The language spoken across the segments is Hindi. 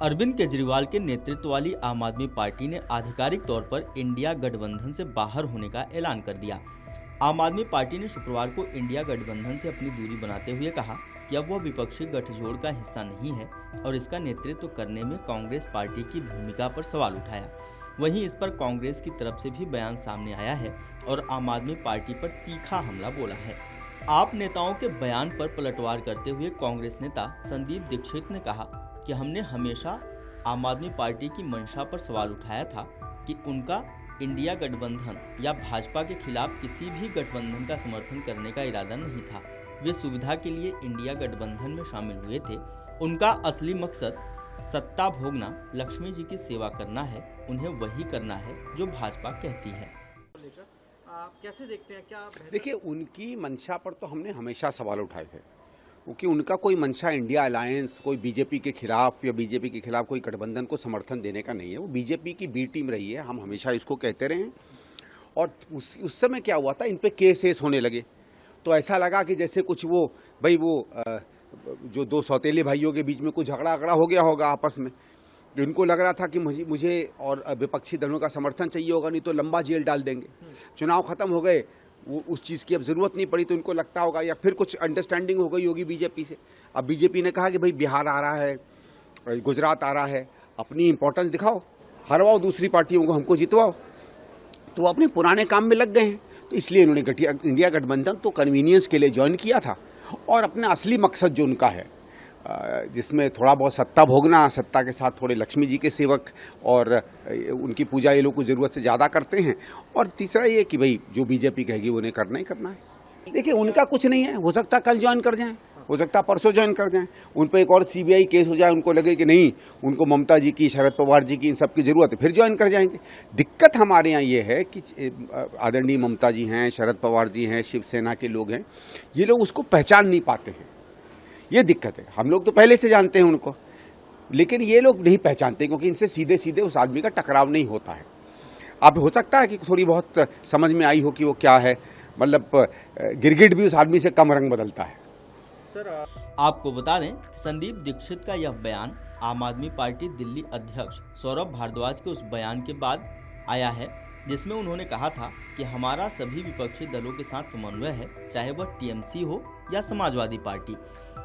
अरविंद केजरीवाल के नेतृत्व वाली आम आदमी पार्टी ने आधिकारिक तौर पर इंडिया गठबंधन से बाहर होने का ऐलान कर दिया। आम आदमी पार्टी ने शुक्रवार को इंडिया गठबंधन से अपनी दूरी बनाते हुए कहा कि अब वह विपक्षी गठजोड़ का हिस्सा नहीं है और इसका नेतृत्व करने में कांग्रेस पार्टी की भूमिका पर सवाल उठाया। वहीं इस पर कांग्रेस की तरफ से भी बयान सामने आया है और आम आदमी पार्टी पर तीखा हमला बोला है। आप नेताओं के बयान पर पलटवार करते हुए कांग्रेस नेता संदीप दीक्षित ने कहा कि हमने हमेशा आम आदमी पार्टी की मंशा पर सवाल उठाया था कि उनका इंडिया गठबंधन या भाजपा के खिलाफ किसी भी गठबंधन का समर्थन करने का इरादा नहीं था। वे सुविधा के लिए इंडिया गठबंधन में शामिल हुए थे। उनका असली मकसद सत्ता भोगना, लक्ष्मी जी की सेवा करना है। उन्हें वही करना है जो भाजपा कहती है। कैसे देखते हैं, क्या देखिए, उनकी मंशा पर तो हमने हमेशा सवाल उठाए थे, क्योंकि उनका कोई मंशा इंडिया अलायंस, कोई बीजेपी के खिलाफ या बीजेपी के खिलाफ कोई गठबंधन को समर्थन देने का नहीं है। वो बीजेपी की बी टीम रही है, हम हमेशा इसको कहते रहे हैं। और उस समय क्या हुआ था, इन पे केस होने लगे तो ऐसा लगा कि जैसे कुछ वो जो दो सौतेले भाइयों के बीच में कुछ झगड़ा हो गया होगा आपस में। इनको लग रहा था कि मुझे और विपक्षी दलों का समर्थन चाहिए होगा, नहीं तो लंबा जेल डाल देंगे। चुनाव खत्म हो गए, वो उस चीज़ की अब ज़रूरत नहीं पड़ी, तो इनको लगता होगा या फिर कुछ अंडरस्टैंडिंग हो गई होगी बीजेपी से। अब बीजेपी ने कहा कि भाई बिहार आ रहा है, गुजरात आ रहा है, अपनी इंपॉर्टेंस दिखाओ, हरवाओ दूसरी पार्टियों को, हमको जितवाओ। तो वो अपने पुराने काम में लग गए हैं। तो इसलिए इन्होंने इंडिया गठबंधन तो कन्वीनियंस के लिए ज्वाइन किया था, और अपना असली मकसद जो उनका है, जिसमें थोड़ा बहुत सत्ता भोगना, सत्ता के साथ थोड़े लक्ष्मी जी के सेवक और उनकी पूजा ये लोग को ज़रूरत से ज़्यादा करते हैं। और तीसरा ये कि भाई जो बीजेपी कहेगी उन्हें करना ही करना है। देखिए, उनका कुछ नहीं है, हो सकता कल ज्वाइन कर जाएं, हो सकता परसों ज्वाइन कर जाएं, उन पर एक और सीबीआई केस हो जाए, उनको लगे कि नहीं, उनको ममता जी की, शरद पवार जी की, इन सब की ज़रूरत है, फिर ज्वाइन कर जाएंगे। दिक्कत हमारे यहाँ ये है कि आदरणीय ममता जी हैं, शरद पवार जी हैं, शिवसेना के लोग हैं, ये लोग उसको पहचान नहीं पाते हैं। ये दिक्कत है। हम लोग तो पहले से जानते हैं उनको, लेकिन ये लोग नहीं पहचानते, क्योंकि इनसे सीधे सीधे उस आदमी का टकराव नहीं होता है। अब हो सकता है कि थोड़ी बहुत समझ में आई हो कि वो क्या है, मतलब गिरगिट भी उस आदमी से कम रंग बदलता है। सर, आपको बता दें, संदीप दीक्षित का यह बयान आम आदमी पार्टी दिल्ली अध्यक्ष सौरभ भारद्वाज के उस बयान के बाद आया है जिसमें उन्होंने कहा था कि हमारा सभी विपक्षी दलों के साथ समन्वय है, चाहे वह टीएमसी हो या समाजवादी पार्टी।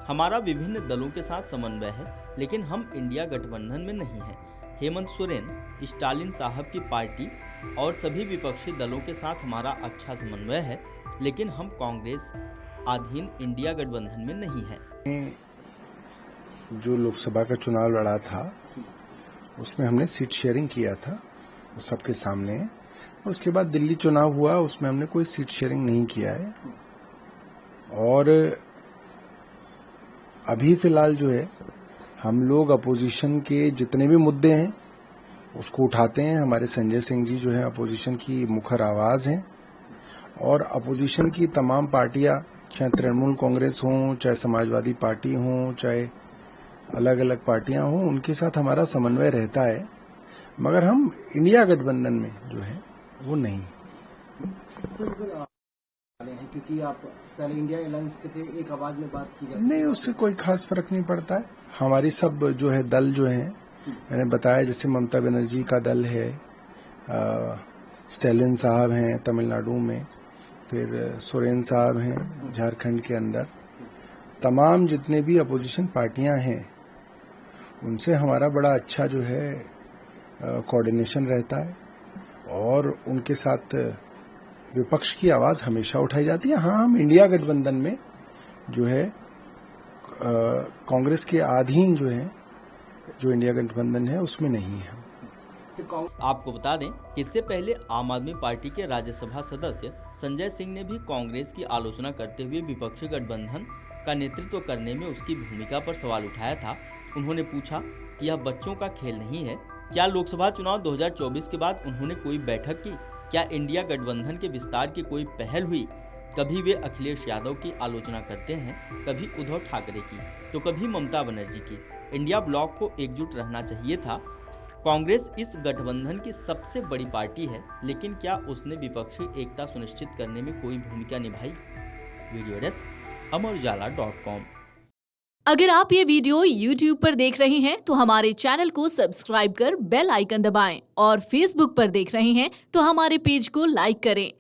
हमारा विभिन्न दलों के साथ समन्वय है, लेकिन हम इंडिया गठबंधन में नहीं हैं। हेमंत सोरेन, स्टालिन साहब की पार्टी और सभी विपक्षी दलों के साथ हमारा अच्छा समन्वय है, लेकिन हम कांग्रेस अधीन इंडिया गठबंधन में नहीं है। जो लोकसभा का चुनाव लड़ा था उसमें हमने सीट शेयरिंग किया था, वो सबके सामने। उसके बाद दिल्ली चुनाव हुआ, उसमें हमने कोई सीट शेयरिंग नहीं किया है। और अभी फिलहाल जो है, हम लोग अपोजिशन के जितने भी मुद्दे हैं उसको उठाते हैं। हमारे संजय सिंह जी जो है अपोजिशन की मुखर आवाज हैं, और अपोजिशन की तमाम पार्टियां, चाहे तृणमूल कांग्रेस हो, चाहे समाजवादी पार्टी हो, चाहे अलग अलग पार्टियां हों, उनके साथ हमारा समन्वय रहता है। मगर हम इंडिया गठबंधन में जो है वो नहीं। क्योंकि आप पहले इंडिया अलायंस के थे, एक आवाज में बात की जाती है। नहीं, उससे कोई खास फर्क नहीं पड़ता है। हमारी सब जो है दल जो है, मैंने बताया, जैसे ममता बनर्जी का दल है, स्टालिन साहब हैं तमिलनाडु में, फिर सोरेन साहब हैं झारखंड के अंदर। तमाम जितने भी अपोजिशन पार्टियां हैं उनसे हमारा बड़ा अच्छा जो है कोऑर्डिनेशन रहता है, और उनके साथ विपक्ष की आवाज हमेशा उठाई जाती है। हाँ, हम इंडिया गठबंधन में जो है कांग्रेस के अधीन जो है, जो इंडिया गठबंधन है उसमें नहीं है। आपको बता दें कि इससे पहले आम आदमी पार्टी के राज्यसभा सदस्य संजय सिंह ने भी कांग्रेस की आलोचना करते हुए विपक्षी गठबंधन का नेतृत्व करने में उसकी भूमिका पर सवाल उठाया था। उन्होंने पूछा कि यह बच्चों का खेल नहीं है। क्या लोकसभा चुनाव 2024 के बाद उन्होंने कोई बैठक की? क्या इंडिया गठबंधन के विस्तार की कोई पहल हुई? कभी वे अखिलेश यादव की आलोचना करते हैं, कभी उद्धव ठाकरे की, तो कभी ममता बनर्जी की। इंडिया ब्लॉक को एकजुट रहना चाहिए था। कांग्रेस इस गठबंधन की सबसे बड़ी पार्टी है, लेकिन क्या उसने विपक्षी एकता सुनिश्चित करने में कोई भूमिका निभाई? वीडियो डेस्क, अमर उजाला.com। अगर आप ये वीडियो YouTube पर देख रहे हैं तो हमारे चैनल को सब्सक्राइब कर बेल आइकन दबाएं और Facebook पर देख रहे हैं तो हमारे पेज को लाइक करें।